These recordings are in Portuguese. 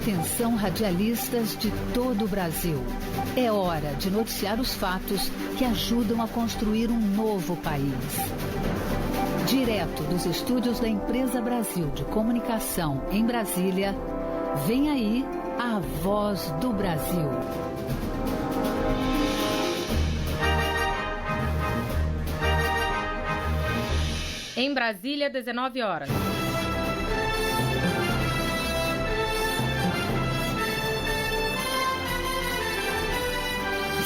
Atenção, radialistas de todo o Brasil. É hora de noticiar os fatos que ajudam a construir um novo país. Direto dos estúdios da Empresa Brasil de Comunicação em Brasília, vem aí a Voz do Brasil. Em Brasília, 19 horas.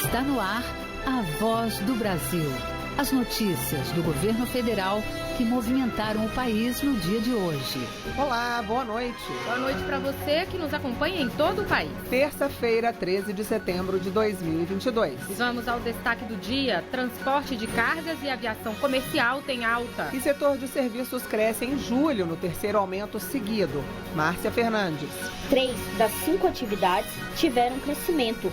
Está no ar a Voz do Brasil. As notícias do governo federal que movimentaram o país no dia de hoje. Olá, boa noite. Boa noite para você que nos acompanha em todo o país. Terça-feira, 13 de setembro de 2022. Vamos ao destaque do dia. Transporte de cargas e aviação comercial tem alta. E setor de serviços cresce em julho, no terceiro aumento seguido. Márcia Fernandes. 3 das 5 atividades tiveram crescimento.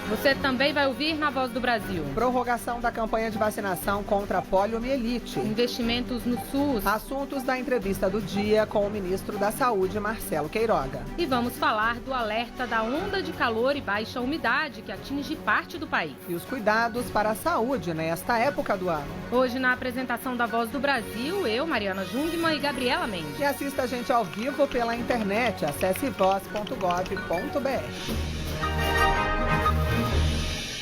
Você também vai ouvir na Voz do Brasil. Prorrogação da campanha de vacinação contra a poliomielite. Investimentos no SUS. Assuntos da entrevista do dia com o ministro da Saúde, Marcelo Queiroga. E vamos falar do alerta da onda de calor e baixa umidade que atinge parte do país. E os cuidados para a saúde nesta época do ano. Hoje, na apresentação da Voz do Brasil, eu, Mariana Jungmann e Gabriela Mendes. E assista a gente ao vivo pela internet. Acesse voz.gov.br.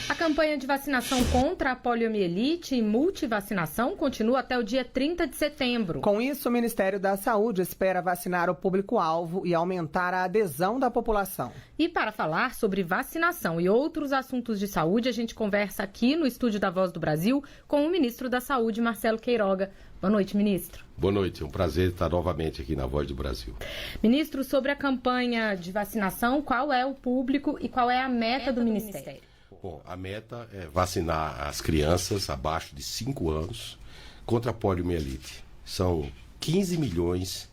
A campanha de vacinação contra a poliomielite e multivacinação continua até o dia 30 de setembro. Com isso, o Ministério da Saúde espera vacinar o público-alvo e aumentar a adesão da população. E para falar sobre vacinação e outros assuntos de saúde, a gente conversa aqui no estúdio da Voz do Brasil com o ministro da Saúde, Marcelo Queiroga. Boa noite, ministro. Boa noite, é um prazer estar novamente aqui na Voz do Brasil. Ministro, sobre a campanha de vacinação, qual é o público e qual é a meta do Ministério? Bom, a meta é vacinar as crianças abaixo de 5 anos contra a poliomielite. São 15 milhões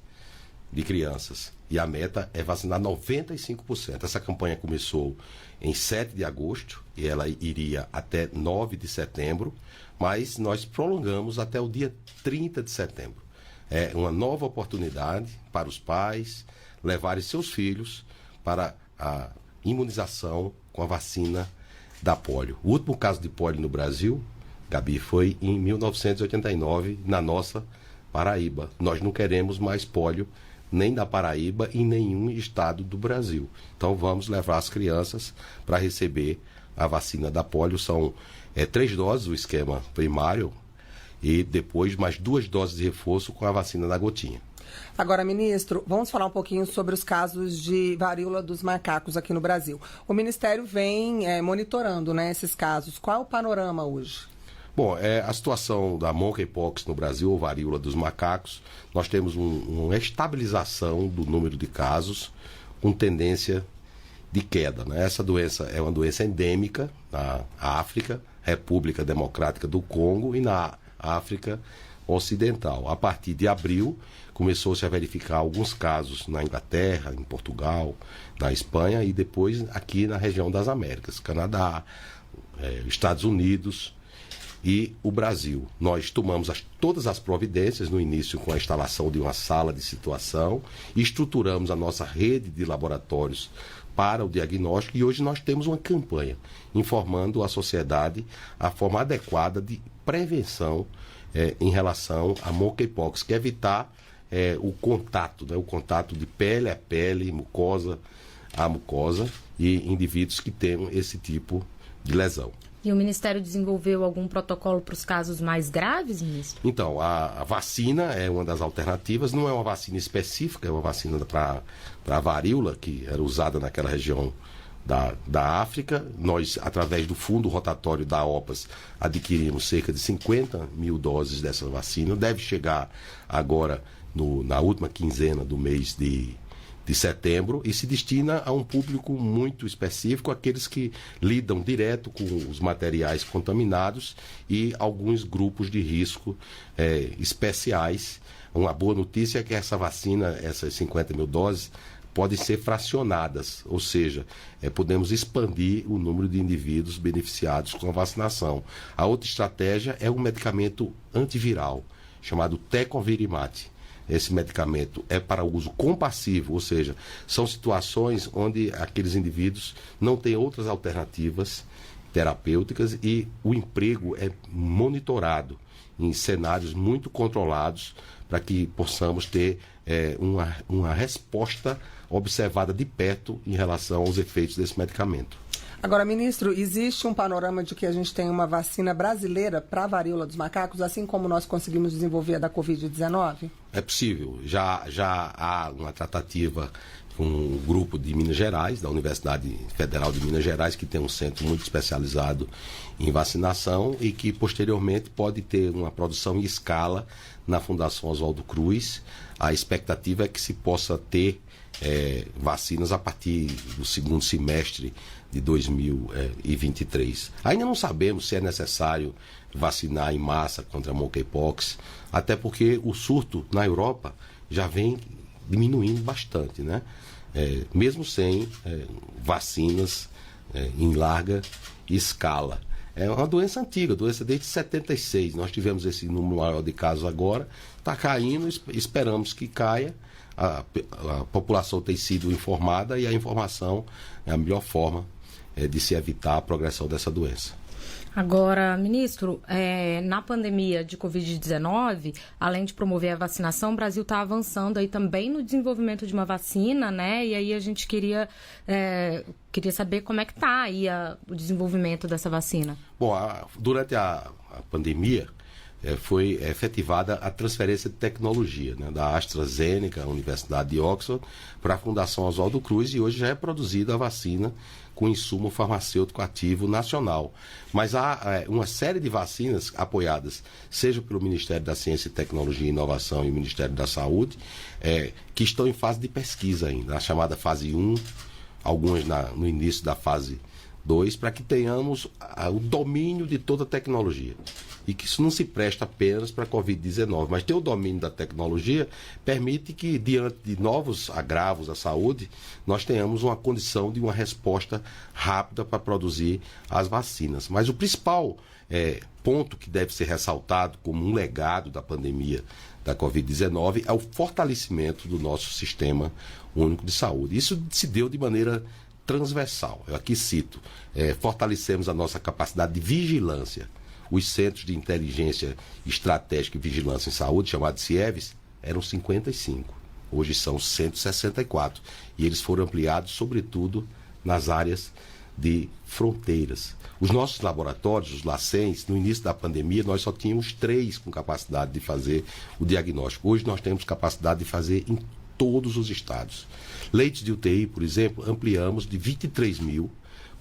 de crianças e a meta é vacinar 95%. Essa campanha começou em 7 de agosto e ela iria até 9 de setembro, mas nós prolongamos até o dia 30 de setembro. É uma nova oportunidade para os pais levarem seus filhos para a imunização com a vacina da polio. O último caso de polio no Brasil, Gabi, foi em 1989, na nossa Paraíba. Nós não queremos mais polio nem na Paraíba e em nenhum estado do Brasil. Então vamos levar as crianças para receber a vacina da polio. São 3 doses o esquema primário e depois mais 2 doses de reforço com a vacina da gotinha. Agora, ministro, vamos falar um pouquinho sobre os casos de varíola dos macacos aqui no Brasil. O Ministério vem monitorando, né, esses casos. Qual é o panorama hoje? Bom, a situação da monkeypox no Brasil, ou varíola dos macacos, nós temos uma estabilização do número de casos com tendência de queda, né? Essa doença é uma doença endêmica na África, República Democrática do Congo e na África Ocidental. A partir de abril, começou-se a verificar alguns casos na Inglaterra, em Portugal, na Espanha e depois aqui na região das Américas, Canadá, Estados Unidos e o Brasil. Nós tomamos todas as providências no início com a instalação de uma sala de situação, estruturamos a nossa rede de laboratórios para o diagnóstico e hoje nós temos uma campanha informando a sociedade a forma adequada de prevenção em relação a monkeypox, que é evitar o contato, né? O contato de pele a pele, mucosa a mucosa e indivíduos que tenham esse tipo de lesão. E o Ministério desenvolveu algum protocolo para os casos mais graves, ministro? Então, a vacina é uma das alternativas, não é uma vacina específica, é uma vacina para a varíola, que era usada naquela região da África. Nós, através do fundo rotatório da OPAS, adquirimos cerca de 50 mil doses dessa vacina. Deve chegar agora na última quinzena do mês de setembro e se destina a um público muito específico, aqueles que lidam direto com os materiais contaminados e alguns grupos de risco especiais. Uma boa notícia é que essa vacina, essas 50 mil doses, podem ser fracionadas, ou seja, podemos expandir o número de indivíduos beneficiados com a vacinação. A outra estratégia é um medicamento antiviral, chamado Tecovirimat. esse medicamento é para uso compassivo, ou seja, são situações onde aqueles indivíduos não têm outras alternativas terapêuticas e o emprego é monitorado em cenários muito controlados para que possamos ter uma resposta observada de perto em relação aos efeitos desse medicamento. Agora, ministro, existe um panorama de que a gente tem uma vacina brasileira para a varíola dos macacos, assim como nós conseguimos desenvolver a da Covid-19? É possível. Já há uma tratativa com um grupo de Minas Gerais, da Universidade Federal de Minas Gerais, que tem um centro muito especializado em vacinação e que posteriormente pode ter uma produção em escala na Fundação Oswaldo Cruz. A expectativa é que se possa ter vacinas a partir do segundo semestre de 2023. Ainda não sabemos se é necessário vacinar em massa contra a monkeypox, até porque o surto na Europa já vem diminuindo bastante, né? Mesmo sem vacinas em larga escala. É uma doença antiga, doença desde 76. Nós tivemos esse número maior de casos agora, está caindo, esperamos que caia. A população tem sido informada e a informação é a melhor forma de se evitar a progressão dessa doença. Agora, ministro, na pandemia de Covid-19, além de promover a vacinação, o Brasil está avançando aí também no desenvolvimento de uma vacina, né? E aí a gente queria saber como é que está aí o desenvolvimento dessa vacina. Bom, durante a pandemia, foi efetivada a transferência de tecnologia, né, da AstraZeneca, a Universidade de Oxford, para a Fundação Oswaldo Cruz, e hoje já é produzida a vacina com insumo farmacêutico ativo nacional. Mas há uma série de vacinas apoiadas, seja pelo Ministério da Ciência e Tecnologia e Inovação e o Ministério da Saúde, que estão em fase de pesquisa ainda, a chamada fase 1, algumas no início da fase 2, para que tenhamos o domínio de toda a tecnologia. E que isso não se presta apenas para a Covid-19, mas ter o domínio da tecnologia permite que, diante de novos agravos à saúde, nós tenhamos uma condição de uma resposta rápida para produzir as vacinas. Mas o principal ponto que deve ser ressaltado como um legado da pandemia da Covid-19 é o fortalecimento do nosso sistema único de saúde. Isso se deu de maneira transversal. Eu aqui cito, fortalecemos a nossa capacidade de vigilância. Os Centros de Inteligência Estratégica e Vigilância em Saúde, chamados CIEVs, eram 55. Hoje são 164. E eles foram ampliados, sobretudo, nas áreas de fronteiras. Os nossos laboratórios, os LACENs, no início da pandemia, nós só tínhamos 3 com capacidade de fazer o diagnóstico. Hoje nós temos capacidade de fazer em todos os estados. Leitos de UTI, por exemplo, ampliamos de 23 mil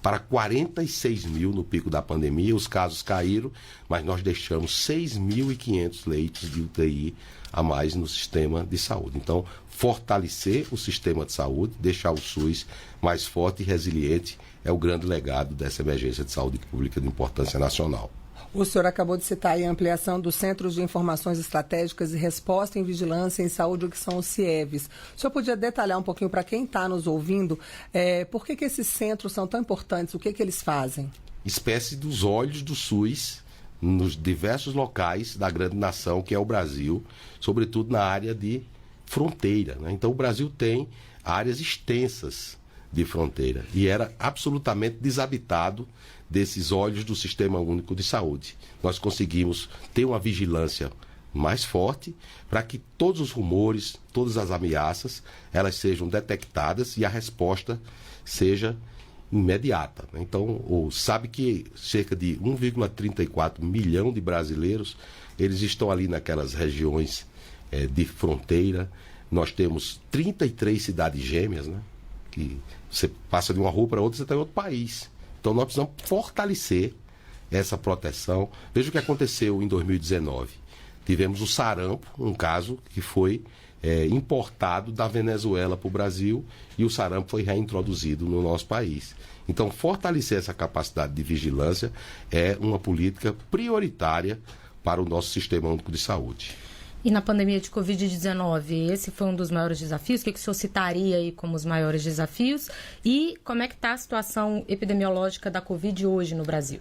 para 46 mil no pico da pandemia. Os casos caíram, mas nós deixamos 6.500 leitos de UTI a mais no sistema de saúde. Então, fortalecer o sistema de saúde, deixar o SUS mais forte e resiliente é o grande legado dessa emergência de saúde pública de importância nacional. O senhor acabou de citar aí a ampliação dos Centros de Informações Estratégicas e Resposta em Vigilância em Saúde, que são os CIEVs. O senhor podia detalhar um pouquinho para quem está nos ouvindo, por que esses centros são tão importantes, o que eles fazem? Espécie dos olhos do SUS nos diversos locais da grande nação que é o Brasil, sobretudo na área de fronteira, né? Então o Brasil tem áreas extensas de fronteira e era absolutamente desabitado desses olhos do Sistema Único de Saúde. Nós conseguimos ter uma vigilância mais forte para que todos os rumores, todas as ameaças, elas sejam detectadas e a resposta seja imediata. Então, sabe que cerca de 1,34 milhão de brasileiros, eles estão ali naquelas regiões de fronteira. Nós temos 33 cidades gêmeas, né? Que você passa de uma rua para outra, você está em outro país. Então nós precisamos fortalecer essa proteção. Veja o que aconteceu em 2019. Tivemos o sarampo, um caso que foi importado da Venezuela para o Brasil e o sarampo foi reintroduzido no nosso país. Então fortalecer essa capacidade de vigilância é uma política prioritária para o nosso Sistema Único de Saúde. E na pandemia de Covid-19, esse foi um dos maiores desafios? O que o senhor citaria aí como os maiores desafios? E como é que está a situação epidemiológica da Covid hoje no Brasil?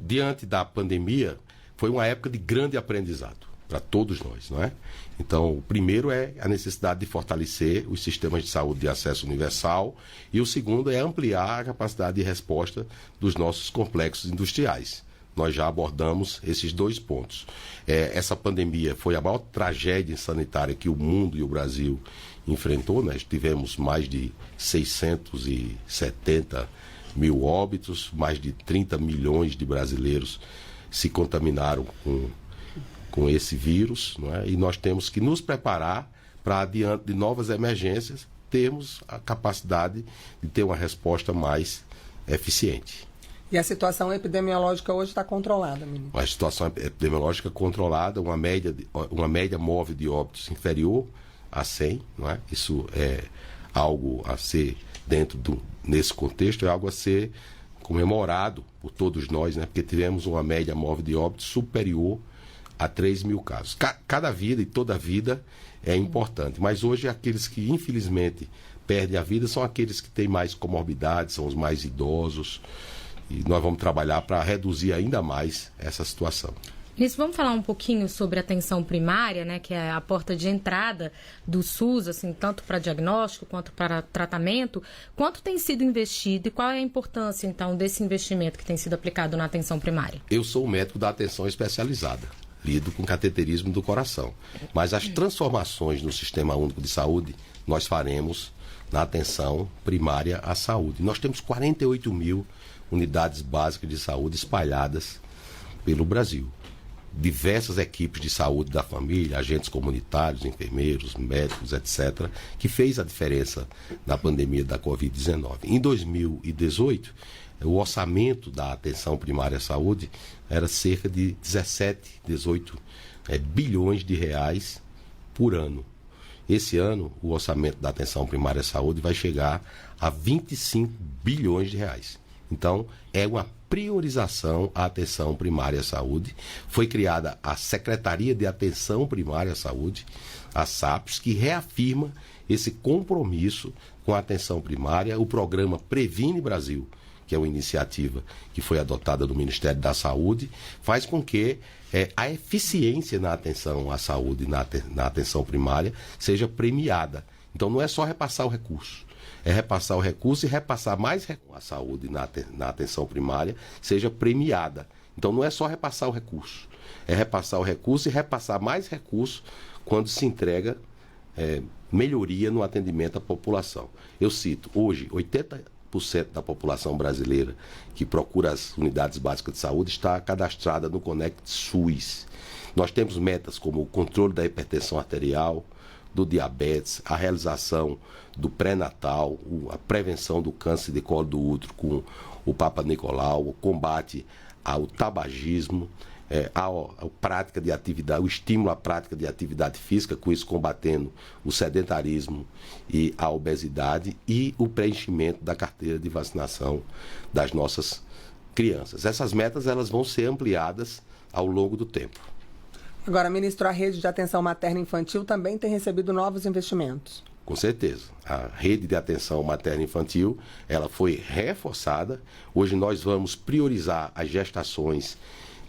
Diante da pandemia, foi uma época de grande aprendizado. para todos nós, não é? Então, o primeiro é a necessidade de fortalecer os sistemas de saúde de acesso universal e o segundo é ampliar a capacidade de resposta dos nossos complexos industriais. Nós já abordamos esses 2 pontos. Essa pandemia foi a maior tragédia sanitária que o mundo e o Brasil enfrentou. Nós tivemos mais de 670 mil óbitos, mais de 30 milhões de brasileiros se contaminaram com esse vírus, não é? E nós temos que nos preparar para, diante de novas emergências, termos a capacidade de ter uma resposta mais eficiente. E a situação epidemiológica hoje está controlada, ministro? A situação epidemiológica controlada, uma média móvel de óbitos inferior a 100, não é? Isso é algo a ser, nesse contexto, é algo a ser comemorado por todos nós, né? Porque tivemos uma média móvel de óbitos superior a 3 mil casos. Cada vida e toda vida é importante, mas hoje aqueles que infelizmente perdem a vida são aqueles que têm mais comorbidades, são os mais idosos, e nós vamos trabalhar para reduzir ainda mais essa situação. Ministro, vamos falar um pouquinho sobre a atenção primária, né, que é a porta de entrada do SUS, assim, tanto para diagnóstico quanto para tratamento. Quanto tem sido investido e qual é a importância, então, desse investimento que tem sido aplicado na atenção primária? Eu sou um médico da atenção especializada, lido com cateterismo do coração. Mas as transformações no Sistema Único de Saúde nós faremos na atenção primária à saúde. Nós temos 48 mil unidades básicas de saúde espalhadas pelo Brasil. Diversas equipes de saúde da família, agentes comunitários, enfermeiros, médicos, etc., que fez a diferença na pandemia da Covid-19. Em 2018, o orçamento da atenção primária à saúde era cerca de 18 bilhões de reais por ano. Esse ano, o orçamento da atenção primária à saúde vai chegar a 25 bilhões de reais. Então, é uma priorização à atenção primária à saúde. Foi criada a Secretaria de Atenção Primária à Saúde, a SAPS, que reafirma esse compromisso com a atenção primária. O programa Previne Brasil, que é uma iniciativa que foi adotada do Ministério da Saúde, faz com que a eficiência na atenção à saúde, na atenção primária, seja premiada. Então, não é só repassar o recurso. É repassar o recurso e repassar mais recursos. A saúde na atenção primária seja premiada. Então, não é só repassar o recurso. É repassar o recurso e repassar mais recursos quando se entrega melhoria no atendimento à população. Eu cito, hoje, 80% da população brasileira que procura as unidades básicas de saúde está cadastrada no Conect SUS. Nós temos metas como o controle da hipertensão arterial, do diabetes, a realização do pré-natal, a prevenção do câncer de colo do útero com o Papa Nicolau, o combate ao tabagismo, a prática de atividade, o estímulo à prática de atividade física, com isso combatendo o sedentarismo e a obesidade, e o preenchimento da carteira de vacinação das nossas crianças. Essas metas elas vão ser ampliadas ao longo do tempo. Agora, ministro, a rede de atenção materna infantil também tem recebido novos investimentos. Com certeza. A rede de atenção materna infantil, ela foi reforçada. Hoje nós vamos priorizar as gestações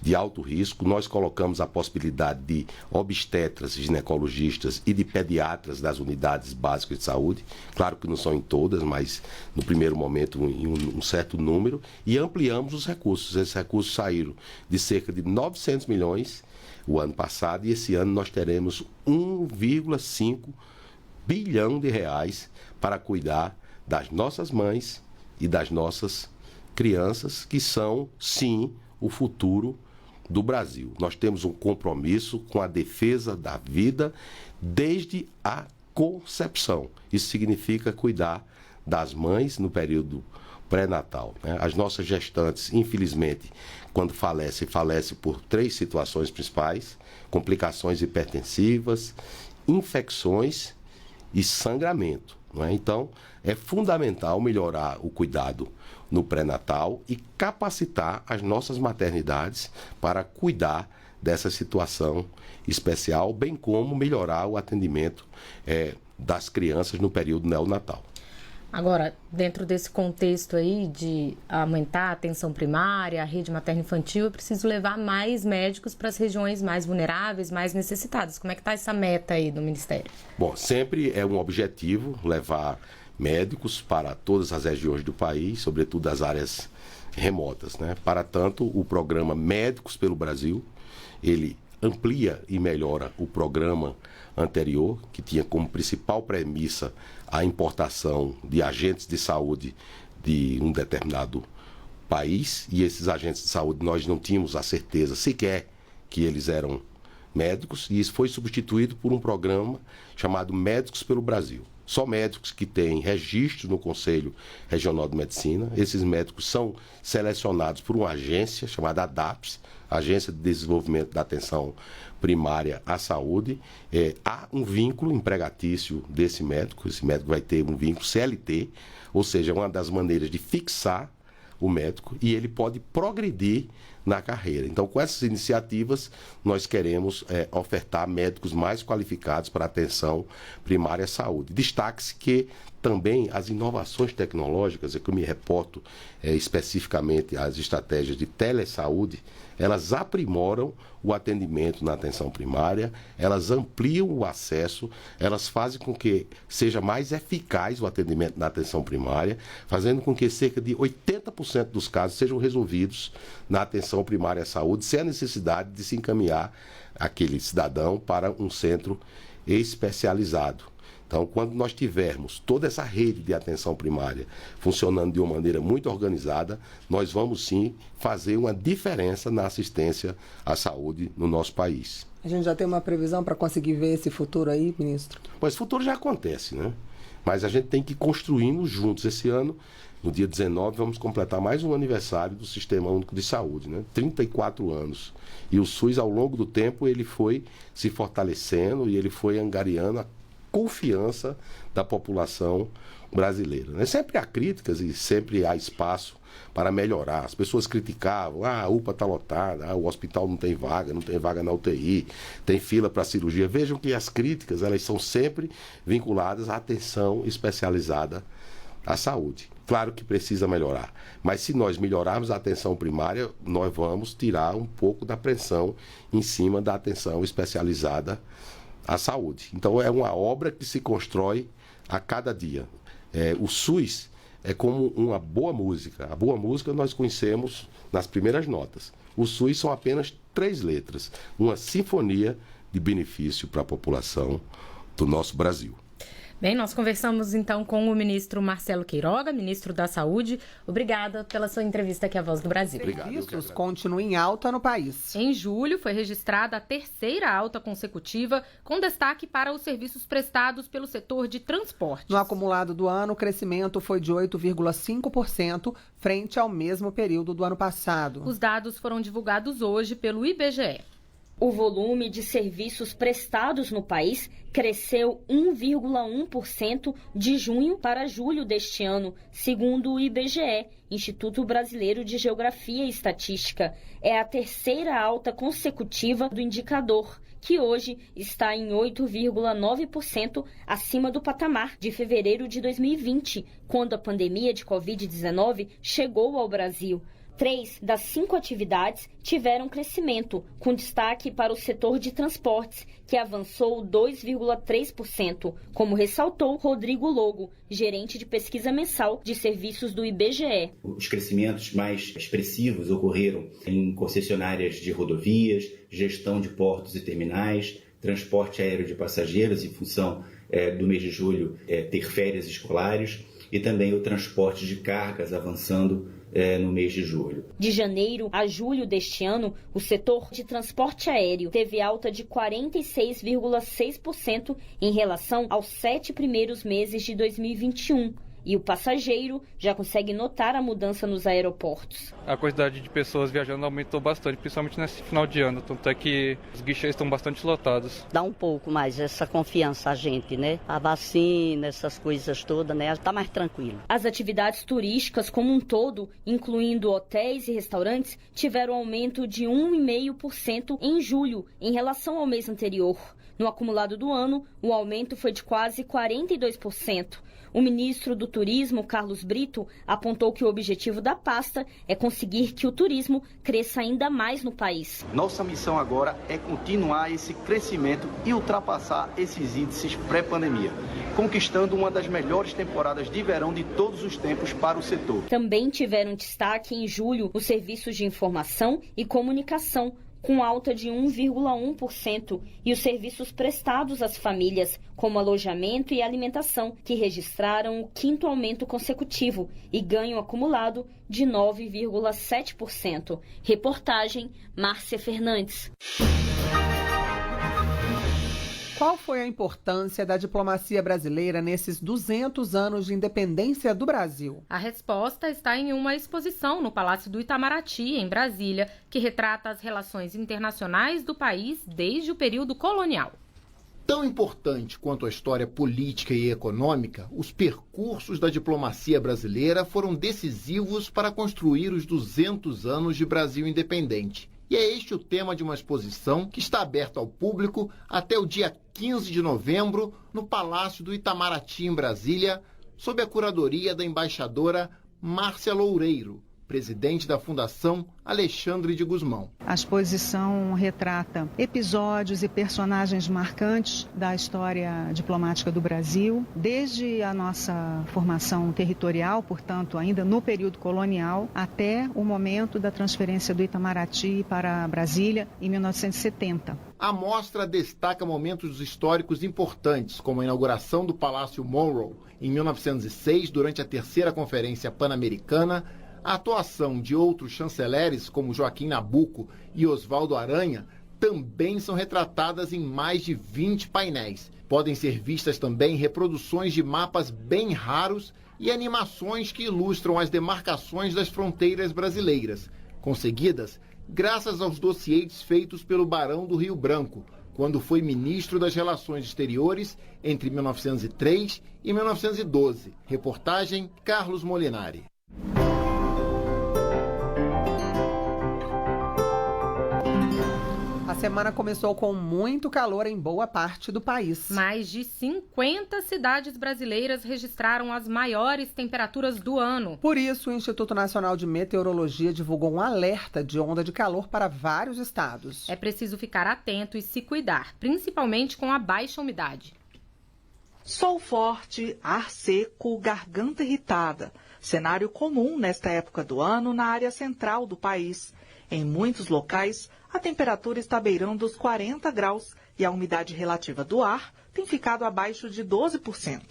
de alto risco. Nós colocamos a possibilidade de obstetras, ginecologistas e de pediatras das unidades básicas de saúde. Claro que não são em todas, mas no primeiro momento em um certo número. E ampliamos os recursos. Esses recursos saíram de cerca de 900 milhões o ano passado, e esse ano nós teremos 1,5 bilhão de reais para cuidar das nossas mães e das nossas crianças, que são, sim, o futuro do Brasil. Nós temos um compromisso com a defesa da vida desde a concepção. Isso significa cuidar das mães no período pré-natal, né? As nossas gestantes, infelizmente, quando falecem por 3 situações principais: complicações hipertensivas, infecções e sangramento, não é? Então, é fundamental melhorar o cuidado no pré-natal e capacitar as nossas maternidades para cuidar dessa situação especial, bem como melhorar o atendimento das crianças no período neonatal. Agora, dentro desse contexto aí de aumentar a atenção primária, a rede materno-infantil, é preciso levar mais médicos para as regiões mais vulneráveis, mais necessitadas. Como é que está essa meta aí do Ministério? Bom, sempre é um objetivo levar médicos para todas as regiões do país, sobretudo as áreas remotas, né? Para tanto, o programa Médicos pelo Brasil, ele amplia e melhora o programa anterior, que tinha como principal premissa a importação de agentes de saúde de um determinado país, e esses agentes de saúde nós não tínhamos a certeza sequer que eles eram médicos, e isso foi substituído por um programa chamado Médicos pelo Brasil. Só médicos que têm registro no Conselho Regional de Medicina. Esses médicos são selecionados por uma agência chamada ADAPS, Agência de Desenvolvimento da Atenção Primária à Saúde. Há um vínculo empregatício desse médico. Esse médico vai ter um vínculo CLT, ou seja, uma das maneiras de fixar o médico, e ele pode progredir na carreira. Então, com essas iniciativas, nós queremos ofertar médicos mais qualificados para a atenção primária à saúde. Destaque-se que também as inovações tecnológicas, é que eu me reporto especificamente às estratégias de telesaúde, elas aprimoram o atendimento na atenção primária, elas ampliam o acesso, elas fazem com que seja mais eficaz o atendimento na atenção primária, fazendo com que cerca de 80% dos casos sejam resolvidos na atenção primária à saúde, sem a necessidade de se encaminhar aquele cidadão para um centro especializado. Então, quando nós tivermos toda essa rede de atenção primária funcionando de uma maneira muito organizada, nós vamos sim fazer uma diferença na assistência à saúde no nosso país. A gente já tem uma previsão para conseguir ver esse futuro aí, ministro? Bom, esse futuro já acontece, né? Mas a gente tem que ir construindo juntos. Esse ano, no dia 19, vamos completar mais um aniversário do Sistema Único de Saúde, né? 34 anos. E o SUS, ao longo do tempo, ele foi se fortalecendo e ele foi angariando a confiança da população brasileira, né? Sempre há críticas e sempre há espaço para melhorar. As pessoas criticavam, a UPA está lotada, o hospital não tem vaga na UTI, tem fila para cirurgia. Vejam que as críticas, elas são sempre vinculadas à atenção especializada à saúde. Claro que precisa melhorar, mas se nós melhorarmos a atenção primária, nós vamos tirar um pouco da pressão em cima da atenção especializada à saúde. Então é uma obra que se constrói a cada dia. O SUS é como uma boa música. A boa música nós conhecemos nas primeiras notas. O SUS são apenas 3 letras, uma sinfonia de benefício para a população do nosso Brasil. Bem, nós conversamos então com o ministro Marcelo Queiroga, ministro da Saúde. Obrigada pela sua entrevista aqui à Voz do Brasil. Obrigado. Serviços continuam em alta no país. Em julho foi registrada a 3ª alta consecutiva, com destaque para os serviços prestados pelo setor de transportes. No acumulado do ano, o crescimento foi de 8,5% frente ao mesmo período do ano passado. Os dados foram divulgados hoje pelo IBGE. O volume de serviços prestados no país cresceu 1,1% de junho para julho deste ano, segundo o IBGE, Instituto Brasileiro de Geografia e Estatística. É a 3ª alta consecutiva do indicador, que hoje está em 8,9% acima do patamar de fevereiro de 2020, quando a pandemia de Covid-19 chegou ao Brasil. 3 das 5 atividades tiveram crescimento, com destaque para o setor de transportes, que avançou 2,3%, como ressaltou Rodrigo Logo, gerente de pesquisa mensal de serviços do IBGE. Os crescimentos mais expressivos ocorreram em concessionárias de rodovias, gestão de portos e terminais, transporte aéreo de passageiros, em função do mês de julho ter férias escolares, e também o transporte de cargas avançando no mês de julho. De janeiro a julho deste ano, o setor de transporte aéreo teve alta de 46,6% em relação aos 7 primeiros meses de 2021. E o passageiro já consegue notar a mudança nos aeroportos. A quantidade de pessoas viajando aumentou bastante, principalmente nesse final de ano, tanto é que os guichês estão bastante lotados. Dá um pouco mais essa confiança a gente, né? A vacina, essas coisas todas, né? Tá mais tranquilo. As atividades turísticas como um todo, incluindo hotéis e restaurantes, tiveram aumento de 1,5% em julho, em relação ao mês anterior. No acumulado do ano, o aumento foi de quase 42%. O ministro do Turismo, Carlos Brito, apontou que o objetivo da pasta é conseguir que o turismo cresça ainda mais no país. Nossa missão agora é continuar esse crescimento e ultrapassar esses índices pré-pandemia, conquistando uma das melhores temporadas de verão de todos os tempos para o setor. Também tiveram destaque em julho os serviços de informação e comunicação, com alta de 1,1%, e os serviços prestados às famílias, como alojamento e alimentação, que registraram o 5º aumento consecutivo e ganho acumulado de 9,7%. Reportagem Márcia Fernandes. Qual foi a importância da diplomacia brasileira nesses 200 anos de independência do Brasil? A resposta está em uma exposição no Palácio do Itamaraty, em Brasília, que retrata as relações internacionais do país desde o período colonial. Tão importante quanto a história política e econômica, os percursos da diplomacia brasileira foram decisivos para construir os 200 anos de Brasil independente. E é este o tema de uma exposição que está aberta ao público até o dia 15 de novembro no Palácio do Itamaraty, em Brasília, sob a curadoria da embaixadora Márcia Loureiro, presidente da Fundação Alexandre de Gusmão. A exposição retrata episódios e personagens marcantes da história diplomática do Brasil, desde a nossa formação territorial, portanto, ainda no período colonial, até o momento da transferência do Itamaraty para Brasília, em 1970. A mostra destaca momentos históricos importantes, como a inauguração do Palácio Monroe, em 1906, durante a 3ª Conferência Pan-Americana. A atuação de outros chanceleres, como Joaquim Nabuco e Oswaldo Aranha, também são retratadas em mais de 20 painéis. Podem ser vistas também reproduções de mapas bem raros e animações que ilustram as demarcações das fronteiras brasileiras, conseguidas graças aos dossiês feitos pelo Barão do Rio Branco, quando foi ministro das Relações Exteriores entre 1903 e 1912. Reportagem Carlos Molinari. A semana começou com muito calor em boa parte do país. Mais de 50 cidades brasileiras registraram as maiores temperaturas do ano. Por isso, o Instituto Nacional de Meteorologia divulgou um alerta de onda de calor para vários estados. É preciso ficar atento e se cuidar, principalmente com a baixa umidade. Sol forte, ar seco, garganta irritada. Cenário comum nesta época do ano na área central do país. Em muitos locais, a temperatura está beirando os 40 graus e a umidade relativa do ar tem ficado abaixo de 12%.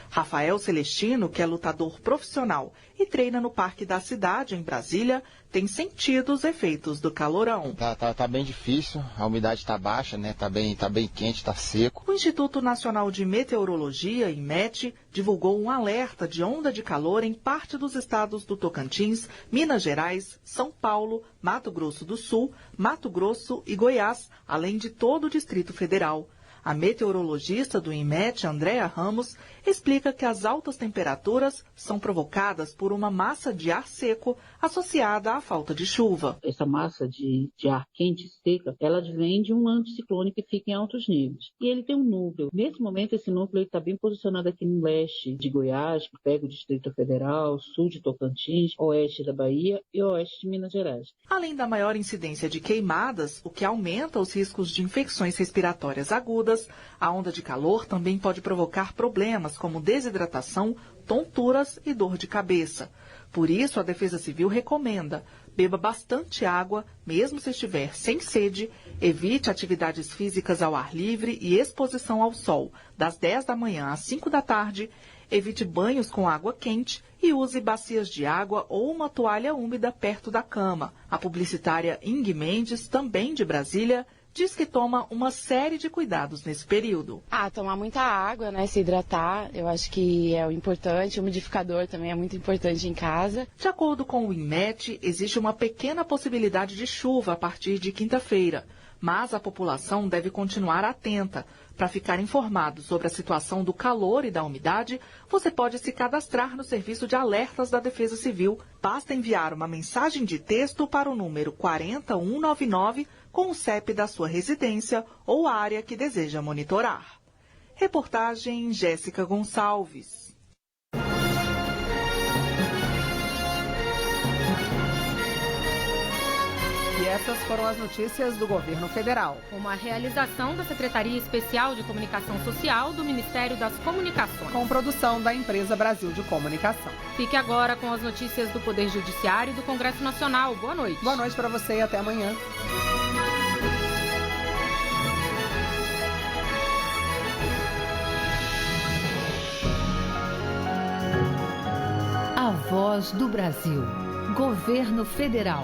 Rafael Celestino, que é lutador profissional e treina no Parque da Cidade, em Brasília, tem sentido os efeitos do calorão. Tá bem difícil, a umidade está baixa, né? Tá bem quente, está seco. O Instituto Nacional de Meteorologia, INMET, divulgou um alerta de onda de calor em parte dos estados do Tocantins, Minas Gerais, São Paulo, Mato Grosso do Sul, Mato Grosso e Goiás, além de todo o Distrito Federal. A meteorologista do INMET, Andréa Ramos, explica que as altas temperaturas são provocadas por uma massa de ar seco associada à falta de chuva. Essa massa de ar quente e seca, ela advém de um anticiclone que fica em altos níveis. E ele tem um núcleo. Nesse momento, esse núcleo está bem posicionado aqui no leste de Goiás, que pega o Distrito Federal, sul de Tocantins, oeste da Bahia e oeste de Minas Gerais. Além da maior incidência de queimadas, o que aumenta os riscos de infecções respiratórias agudas, a onda de calor também pode provocar problemas como desidratação, tonturas e dor de cabeça. Por isso, a Defesa Civil recomenda: beba bastante água, mesmo se estiver sem sede, evite atividades físicas ao ar livre e exposição ao sol, das 10 da manhã às 5 da tarde, evite banhos com água quente e use bacias de água ou uma toalha úmida perto da cama. A publicitária Ing Mendes, também de Brasília, diz que toma uma série de cuidados nesse período. Tomar muita água, né, se hidratar, eu acho que é o importante. O umidificador também é muito importante em casa. De acordo com o INMET, existe uma pequena possibilidade de chuva a partir de quinta-feira, mas a população deve continuar atenta. Para ficar informado sobre a situação do calor e da umidade, você pode se cadastrar no serviço de alertas da Defesa Civil. Basta enviar uma mensagem de texto para o número 40199 com o CEP da sua residência ou área que deseja monitorar. Reportagem Jéssica Gonçalves. essas foram as notícias do Governo Federal. Uma realização da Secretaria Especial de Comunicação Social do Ministério das Comunicações. Com produção da Empresa Brasil de Comunicação. Fique agora com as notícias do Poder Judiciário e do Congresso Nacional. Boa noite. Boa noite para você e até amanhã. A Voz do Brasil. Governo Federal.